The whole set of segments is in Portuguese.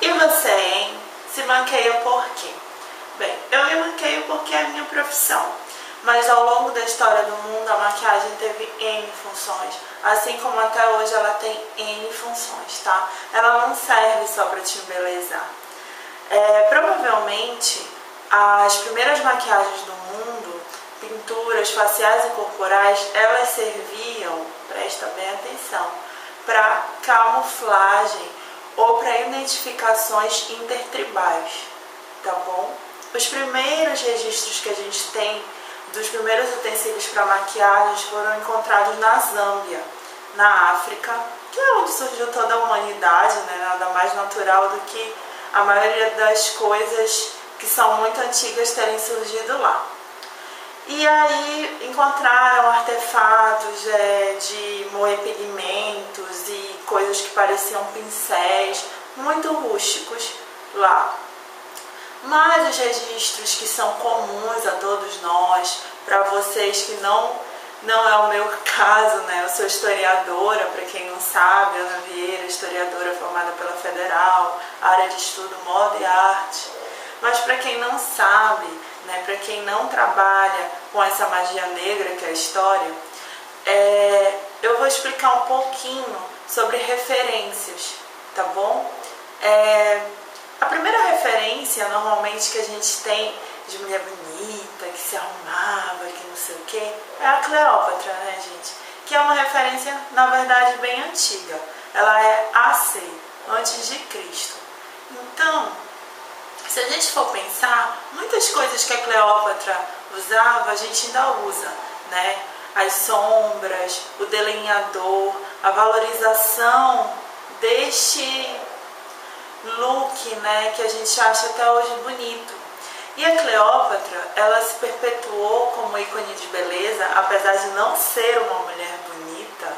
E você, hein? Se maqueia por quê? Bem, eu me maqueio porque é a minha profissão. Mas ao longo da história do mundo, a maquiagem teve N funções. Assim como até hoje ela tem N funções, tá? Ela não serve só para te embelezar. Provavelmente, as primeiras maquiagens do mundo, pinturas faciais e corporais, elas serviam, presta bem atenção, para camuflagem ou para identificações intertribais, tá bom? Os primeiros registros que a gente tem dos primeiros utensílios para maquiagem foram encontrados na Zâmbia, na África, que é onde surgiu toda a humanidade, né? Nada mais natural do que a maioria das coisas que são muito antigas terem surgido lá. E aí encontraram artefatos de moer pigmentos e coisas que pareciam pincéis, muito rústicos lá. Mas os registros que são comuns a todos nós, para vocês que não é o meu caso, né? Eu sou historiadora, para quem não sabe, Ana Vieira, historiadora formada pela Federal, área de estudo moda e arte. Mas para quem não sabe, né? Para quem não trabalha com essa magia negra que é a história, eu vou explicar um pouquinho sobre referências, tá bom? A primeira referência, normalmente, que a gente tem de mulher bonita, que se arrumava, que não sei o que, é a Cleópatra, né, gente? Que é uma referência, na verdade, bem antiga. Ela é AC, antes de Cristo. Então, se a gente for pensar, muitas coisas que a Cleópatra usava, a gente ainda usa, né? As sombras, o delineador, a valorização deste look, né, que a gente acha até hoje bonito. E a Cleópatra, ela se perpetuou como ícone de beleza, apesar de não ser uma mulher bonita,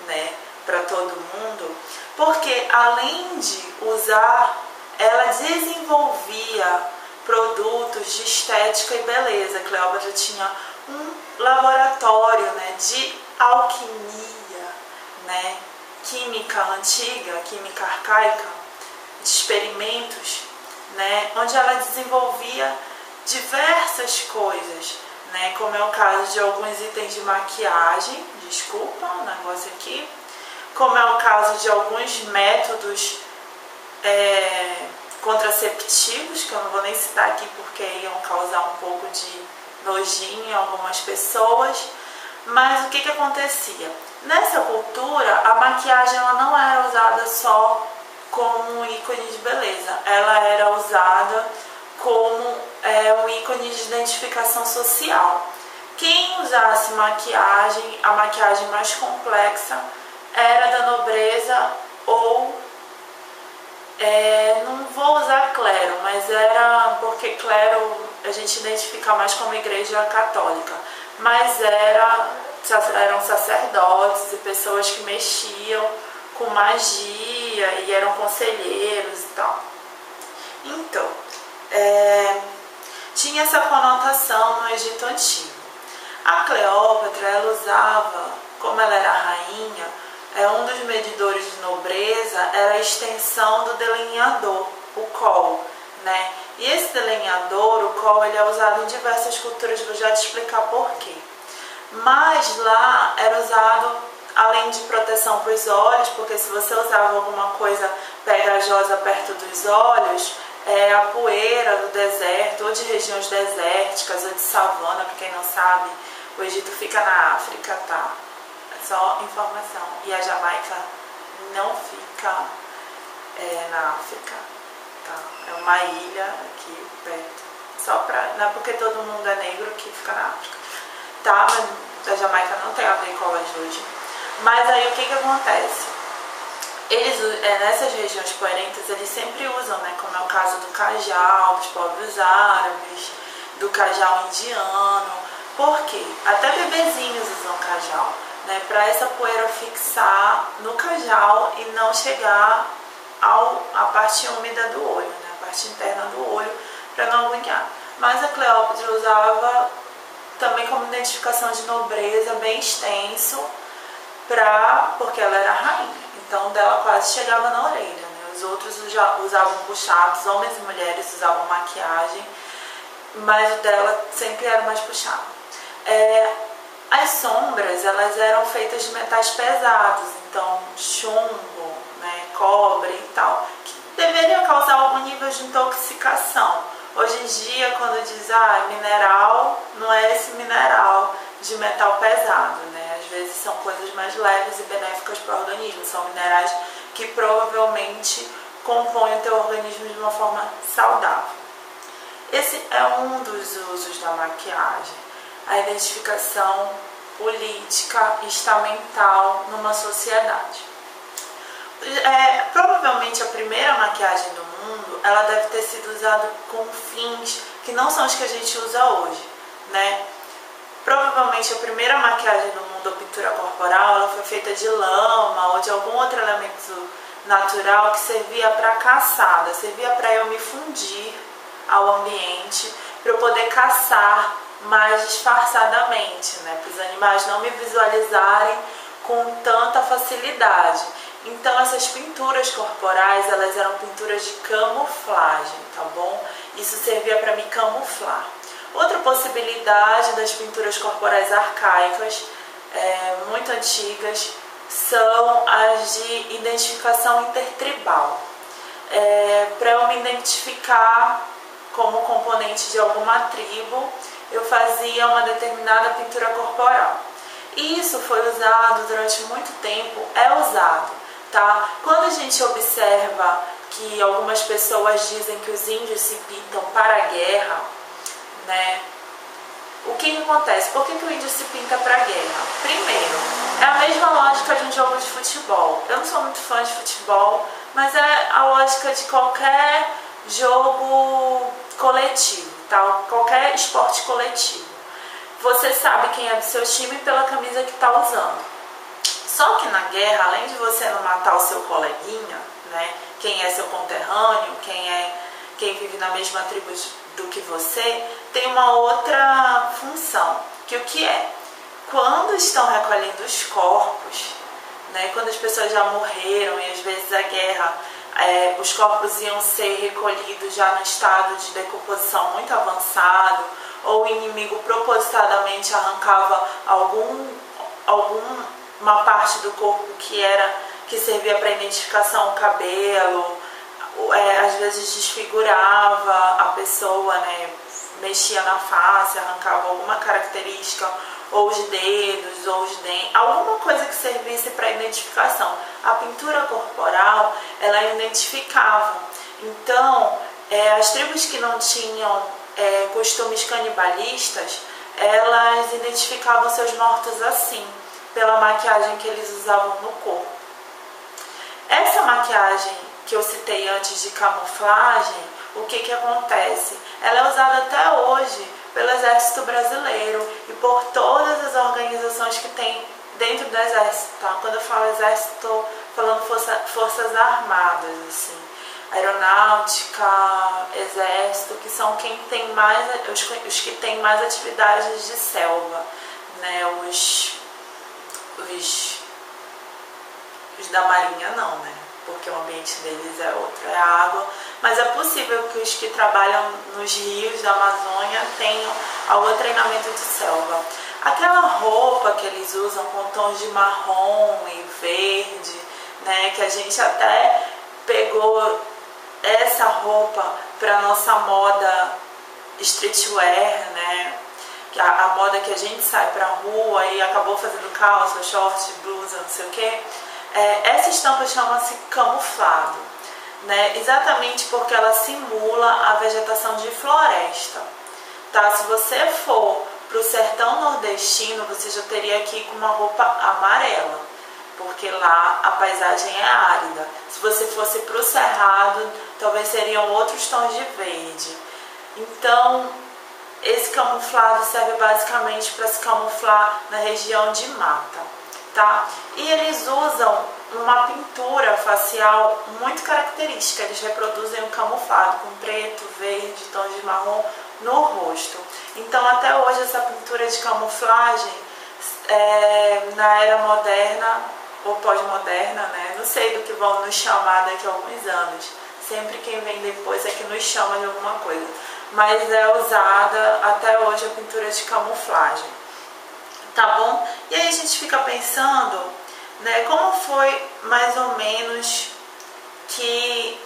né, para todo mundo, porque além de usar, ela desenvolvia produtos de estética e beleza. A Cleópatra tinha um laboratório, né, de alquimia, né, química antiga, química arcaica, de experimentos, né, onde ela desenvolvia diversas coisas, né, como é o caso de alguns itens de maquiagem, desculpa o negócio aqui, como é o caso de alguns métodos contraceptivos, que eu não vou nem citar aqui porque iam causar um pouco de nojinho em algumas pessoas. Mas o que acontecia? Nessa cultura, a maquiagem ela não era usada só como um ícone de beleza, ela era usada como um ícone de identificação social. Quem usasse maquiagem, a maquiagem mais complexa, era da nobreza ou, não vou usar clero, mas era porque clero a gente identifica mais como igreja católica, mas eram sacerdotes e pessoas que mexiam com magia e eram conselheiros e tal. Então, tinha essa conotação no Egito Antigo. A Cleópatra, ela usava, como ela era rainha, um dos medidores de nobreza era a extensão do delineador, o col, né? E esse delineador, o col, ele é usado em diversas culturas, vou já te explicar por quê. Mas lá era usado, além de proteção para os olhos, porque se você usava alguma coisa pegajosa perto dos olhos, a poeira do deserto, ou de regiões desérticas, ou de savana, para quem não sabe, o Egito fica na África, tá? Só informação. E a Jamaica não fica na África, tá? É uma ilha aqui perto. Só pra, não é porque todo mundo é negro que fica na África, tá? Mas a Jamaica não tem a ver com a hoje. Mas aí o que acontece? Eles, nessas regiões poerentas, eles sempre usam, né, como é o caso do cajal, dos povos árabes, do cajal indiano. Por quê? Até bebezinhos usam cajal, né, para essa poeira fixar no cajal e não chegar à parte úmida do olho, né, a parte interna do olho, para não agoniar. Mas a Cleópatra usava também como identificação de nobreza, bem extenso, porque ela era rainha, então dela quase chegava na orelha, né? Os outros usavam puxados, homens e mulheres usavam maquiagem, mas o dela sempre era mais puxado. As sombras, elas eram feitas de metais pesados, então chumbo, né, cobre e tal, que deveria causar algum nível de intoxicação. Hoje em dia, quando diz, mineral, não é esse mineral de metal pesado, né? Às vezes são coisas mais leves e benéficas para o organismo, são minerais que provavelmente compõem o teu organismo de uma forma saudável. Esse é um dos usos da maquiagem, a identificação política e estamental numa sociedade. Provavelmente a primeira maquiagem do mundo, ela deve ter sido usada com fins que não são os que a gente usa hoje, né? Provavelmente a primeira maquiagem do mundo, a pintura corporal, ela foi feita de lama ou de algum outro elemento natural que servia para caçada, servia para eu me fundir ao ambiente, para eu poder caçar mais disfarçadamente, né? Para os animais não me visualizarem com tanta facilidade. Então essas pinturas corporais, elas eram pinturas de camuflagem, tá bom? Isso servia para me camuflar. Outra possibilidade das pinturas corporais arcaicas, muito antigas, são as de identificação intertribal. Para eu me identificar como componente de alguma tribo, eu fazia uma determinada pintura corporal. E isso foi usado durante muito tempo, é usado, tá? Quando a gente observa que algumas pessoas dizem que os índios se pintam para a guerra, né? O que acontece? Por que o índio se pinta para a guerra? Primeiro, é a mesma lógica de um jogo de futebol. Eu não sou muito fã de futebol, mas é a lógica de qualquer jogo coletivo, tá? Qualquer esporte coletivo. Você sabe quem é do seu time pela camisa que está usando. Só que na guerra, além de você não matar o seu coleguinha, né? Quem é seu conterrâneo, quem vive na mesma tribo do que você, tem uma outra função, que o que é? Quando estão recolhendo os corpos, né, quando as pessoas já morreram e às vezes a guerra, os corpos iam ser recolhidos já no estado de decomposição muito avançado, ou o inimigo propositadamente arrancava uma parte do corpo que servia para identificação, o cabelo, às vezes desfigurava a pessoa, né? Mexia na face, arrancava alguma característica, ou os dedos, ou os dentes, alguma coisa que servisse para identificação. A pintura corporal, ela identificava. Então, as tribos que não tinham costumes canibalistas, elas identificavam seus mortos assim, pela maquiagem que eles usavam no corpo. Essa maquiagem que eu citei antes de camuflagem, o que acontece? Ela é usada até hoje pelo Exército Brasileiro e por todas as organizações que tem dentro do Exército, tá? Quando eu falo Exército, estou falando Forças Armadas, assim, Aeronáutica, Exército, que são quem tem mais, os que têm mais atividades de selva, né? Os da Marinha não, né? Porque o ambiente deles é outro, é água, mas é possível que os que trabalham nos rios da Amazônia tenham algum treinamento de selva. Aquela roupa que eles usam com tons de marrom e verde, né, que a gente até pegou essa roupa para nossa moda streetwear, né, que a moda que a gente sai para a rua e acabou fazendo calça, short, blusa, não sei o que. Essa estampa chama-se camuflado, né? Exatamente porque ela simula a vegetação de floresta, tá? Se você for para o sertão nordestino, você já teria que ir com uma roupa amarela, porque lá a paisagem é árida. Se você fosse para o cerrado, talvez seriam outros tons de verde. Então, esse camuflado serve basicamente para se camuflar na região de mata, tá? E eles usam uma pintura facial muito característica, eles reproduzem o camuflado com preto, verde, tons de marrom no rosto. Então até hoje essa pintura de camuflagem na era moderna ou pós-moderna, né? Não sei do que vão nos chamar daqui a alguns anos. Sempre quem vem depois é que nos chama de alguma coisa. Mas é usada até hoje a pintura de camuflagem, tá bom? E aí a gente fica pensando, né, como foi mais ou menos que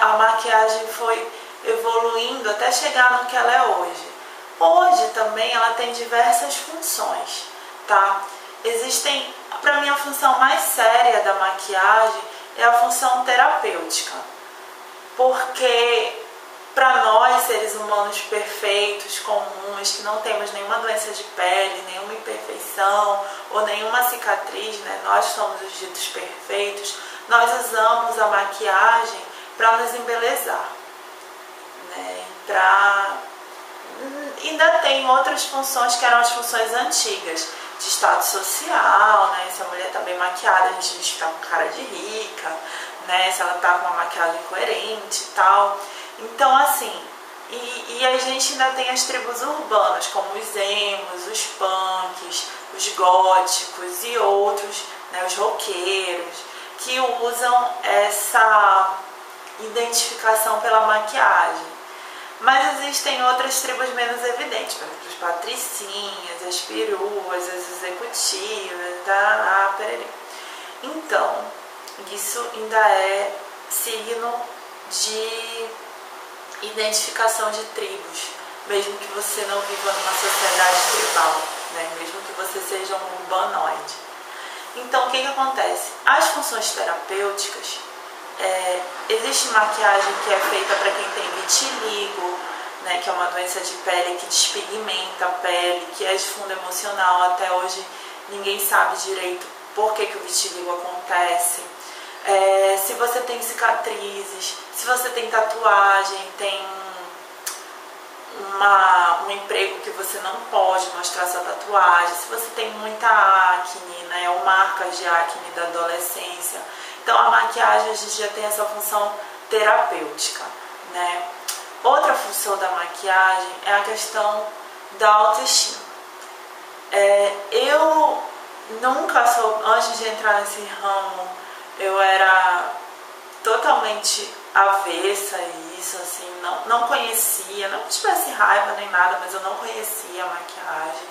a maquiagem foi evoluindo até chegar no que ela é hoje. Hoje também ela tem diversas funções, tá? Existem, para mim a função mais séria da maquiagem é a função terapêutica, porque para nós, seres humanos perfeitos, comuns, que não temos nenhuma doença de pele, nenhuma imperfeição ou nenhuma cicatriz, né? Nós somos os ditos perfeitos, nós usamos a maquiagem para nos embelezar, né? Ainda tem outras funções que eram as funções antigas, de status social, né? Se a mulher está bem maquiada, a gente diz que está com cara de rica, né? Se ela está com uma maquiagem coerente e tal. Então, assim, e a gente ainda tem as tribos urbanas, como os emos, os punks, os góticos e outros, né, os roqueiros, que usam essa identificação pela maquiagem. Mas existem outras tribos menos evidentes, por exemplo, os patricinhas, as peruas, as executivas, perere. Então, isso ainda é signo de identificação de tribos, mesmo que você não viva numa sociedade tribal, né? Mesmo que você seja um urbanoide. Então, o que acontece? As funções terapêuticas, existe maquiagem que é feita para quem tem vitiligo, né? Que é uma doença de pele que despigmenta a pele, que é de fundo emocional. Até hoje ninguém sabe direito por que o vitiligo acontece. Se você tem cicatrizes, se você tem tatuagem, tem um emprego que você não pode mostrar sua tatuagem, se você tem muita acne, né, ou marcas de acne da adolescência. Então a maquiagem hoje em dia tem essa função terapêutica, né? Outra função da maquiagem é a questão da autoestima. Eu nunca antes de entrar nesse ramo, eu era totalmente avessa a isso, assim, não conhecia, não tivesse raiva nem nada, mas eu não conhecia a maquiagem,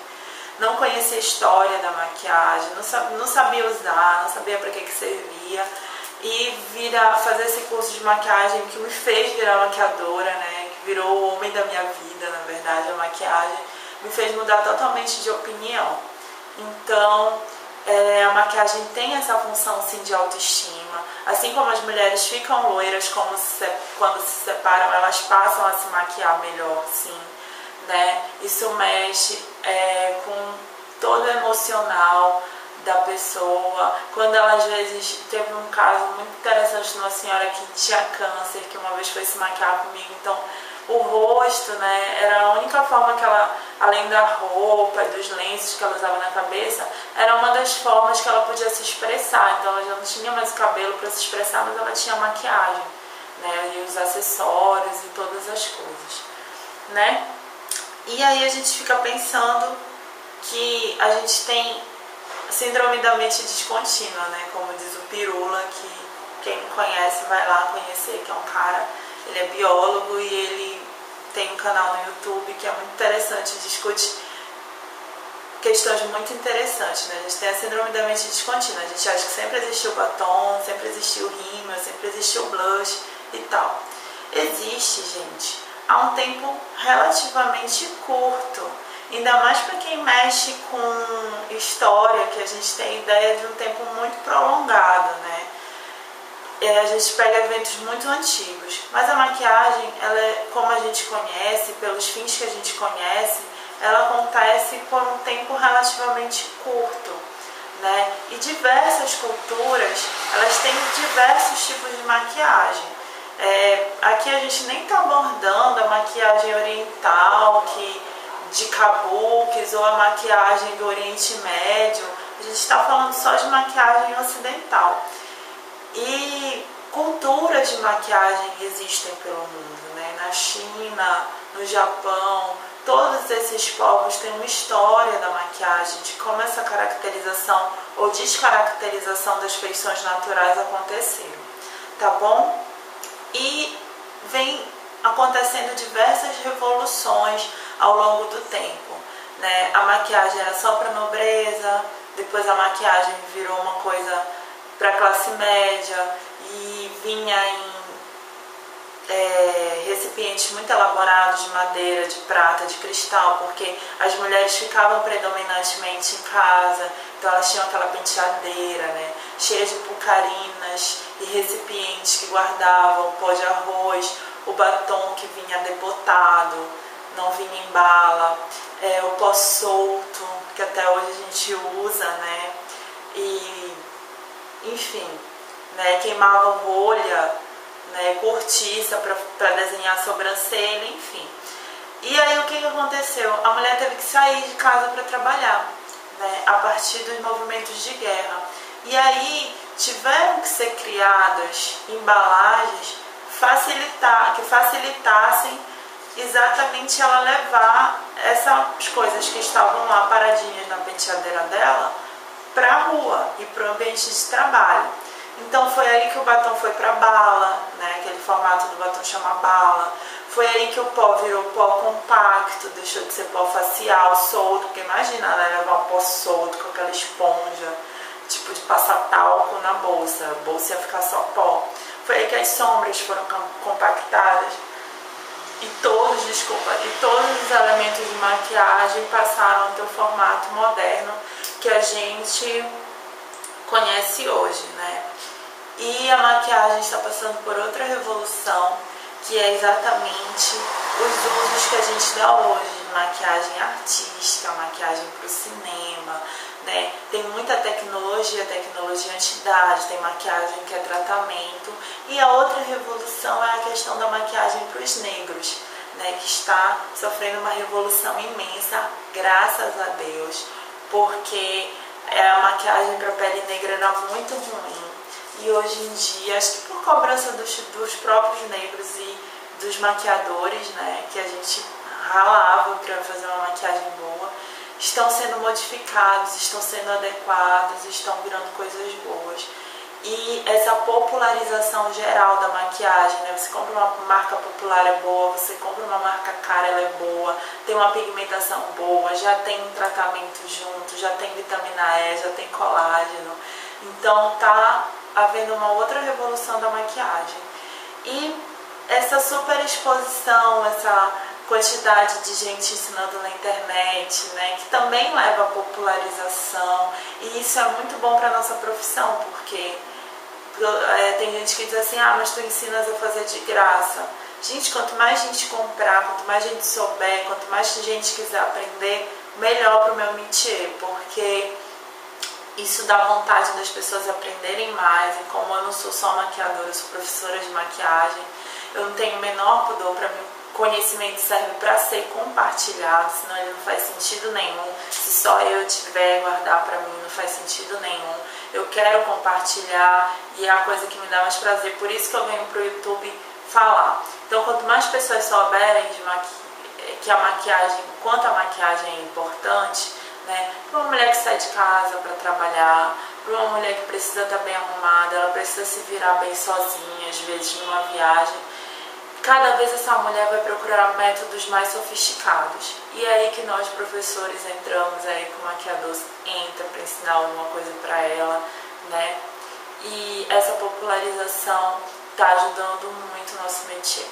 não conhecia a história da maquiagem, não sabia usar, não sabia para que servia, e fazer esse curso de maquiagem que me fez virar maquiadora, né, que virou o homem da minha vida, na verdade, a maquiagem me fez mudar totalmente de opinião. Então, a maquiagem tem essa função sim de autoestima, assim como as mulheres ficam loiras quando se separam, elas passam a se maquiar melhor, sim, né? Isso mexe com todo o emocional da pessoa. Quando ela às vezes teve um caso muito interessante de uma senhora que tinha câncer, que uma vez foi se maquiar comigo, então o rosto, né, era a única forma que ela, além da roupa, dos lenços que ela usava na cabeça, era uma das formas que ela podia se expressar. Então ela já não tinha mais o cabelo para se expressar, mas ela tinha maquiagem, né, e os acessórios e todas as coisas, né? E aí a gente fica pensando que a gente tem síndrome da mente descontínua, né, como diz o Pirula, que quem conhece vai lá conhecer, que é um cara, ele é biólogo e ele tem um canal no YouTube que é muito interessante, discute questões muito interessantes, né? A gente tem a síndrome da mente descontínua, a gente acha que sempre existiu batom, sempre existiu rímel, sempre existiu blush e tal. Existe, gente, há um tempo relativamente curto, ainda mais para quem mexe com história, que a gente tem ideia de um tempo muito prolongado, né? A gente pega eventos muito antigos, mas a maquiagem, ela como a gente conhece, pelos fins que a gente conhece, ela acontece por um tempo relativamente curto, né? E diversas culturas, elas têm diversos tipos de maquiagem. Aqui a gente nem está abordando a maquiagem oriental, de kabuki, ou a maquiagem do Oriente Médio. A gente está falando só de maquiagem ocidental. E culturas de maquiagem existem pelo mundo, né? Na China, no Japão, todos esses povos têm uma história da maquiagem, de como essa caracterização ou descaracterização das feições naturais aconteceram, tá bom? E vem acontecendo diversas revoluções ao longo do tempo, né? A maquiagem era só para nobreza, depois a maquiagem virou uma coisa para classe média e vinha em recipientes muito elaborados de madeira, de prata, de cristal, porque as mulheres ficavam predominantemente em casa, então elas tinham aquela penteadeira, né, cheia de pulcarinas e recipientes que guardavam o pó de arroz, o batom que vinha debotado, não vinha em bala, o pó solto, que até hoje a gente usa, né, e enfim, né, queimavam rolha, né, cortiça para desenhar a sobrancelha, enfim. E aí o que aconteceu? A mulher teve que sair de casa para trabalhar, né, a partir dos movimentos de guerra. E aí tiveram que ser criadas embalagens que facilitassem exatamente ela levar essas coisas que estavam lá paradinhas na penteadeira dela para a rua e para o ambiente de trabalho. Então foi aí que o batom foi para bala, né? Aquele formato do batom chama bala. Foi aí que o pó virou pó compacto, deixou de ser pó facial, solto, porque imagina, né, levar um pó solto com aquela esponja, tipo de passar talco na bolsa, a bolsa ia ficar só pó. Foi aí que as sombras foram compactadas e todos os elementos de maquiagem passaram a ter o formato moderno que a gente conhece hoje, né? E a maquiagem está passando por outra revolução, que é exatamente os usos que a gente dá hoje, maquiagem artística, maquiagem para o cinema, né? Tem muita tecnologia antidade, tem maquiagem que é tratamento, e a outra revolução é a questão da maquiagem para os negros, né? Que está sofrendo uma revolução imensa, graças a Deus, porque a maquiagem para a pele negra era muito ruim. E hoje em dia, acho que por cobrança dos próprios negros e dos maquiadores, né, que a gente ralava para fazer uma maquiagem boa, estão sendo modificados, estão sendo adequados, estão virando coisas boas. E essa popularização geral da maquiagem, né, você compra uma marca popular é boa, você compra uma marca cara, ela é boa, tem uma pigmentação boa, já tem um tratamento junto, já tem vitamina E, já tem colágeno. Então tá havendo uma outra revolução da maquiagem. E essa super exposição, essa quantidade de gente ensinando na internet, né, que também leva à popularização, e isso é muito bom para a nossa profissão, porque tem gente que diz assim, mas tu ensinas a fazer de graça. Gente, quanto mais gente comprar, quanto mais gente souber, quanto mais gente quiser aprender, melhor para o meu métier, porque isso dá vontade das pessoas aprenderem mais. E como eu não sou só maquiadora, eu sou professora de maquiagem, eu não tenho o menor pudor. Para mim, conhecimento serve para ser compartilhado, senão ele não faz sentido nenhum. Se só eu tiver guardar para mim, não faz sentido nenhum. Eu quero compartilhar e é a coisa que me dá mais prazer. Por isso que eu venho para o YouTube falar. Então, quanto mais pessoas souberem que a maquiagem, quanto a maquiagem é importante, né, para uma mulher que sai de casa para trabalhar, para uma mulher que precisa estar bem arrumada, ela precisa se virar bem sozinha, às vezes numa viagem, cada vez essa mulher vai procurar métodos mais sofisticados. E é aí que nós, professores, entramos, aí que o maquiador entra para ensinar alguma coisa para ela, né? E essa popularização está ajudando muito o nosso métier.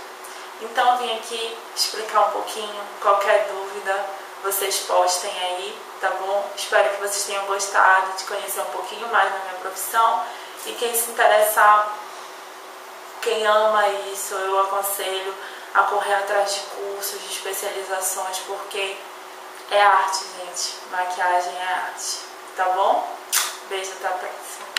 Então vim aqui explicar um pouquinho. Qualquer dúvida vocês postem aí, tá bom? Espero que vocês tenham gostado de conhecer um pouquinho mais da minha profissão. E quem se interessar, quem ama isso, eu aconselho a correr atrás de cursos, de especializações, porque é arte, gente. Maquiagem é arte, tá bom? Beijo, até a próxima.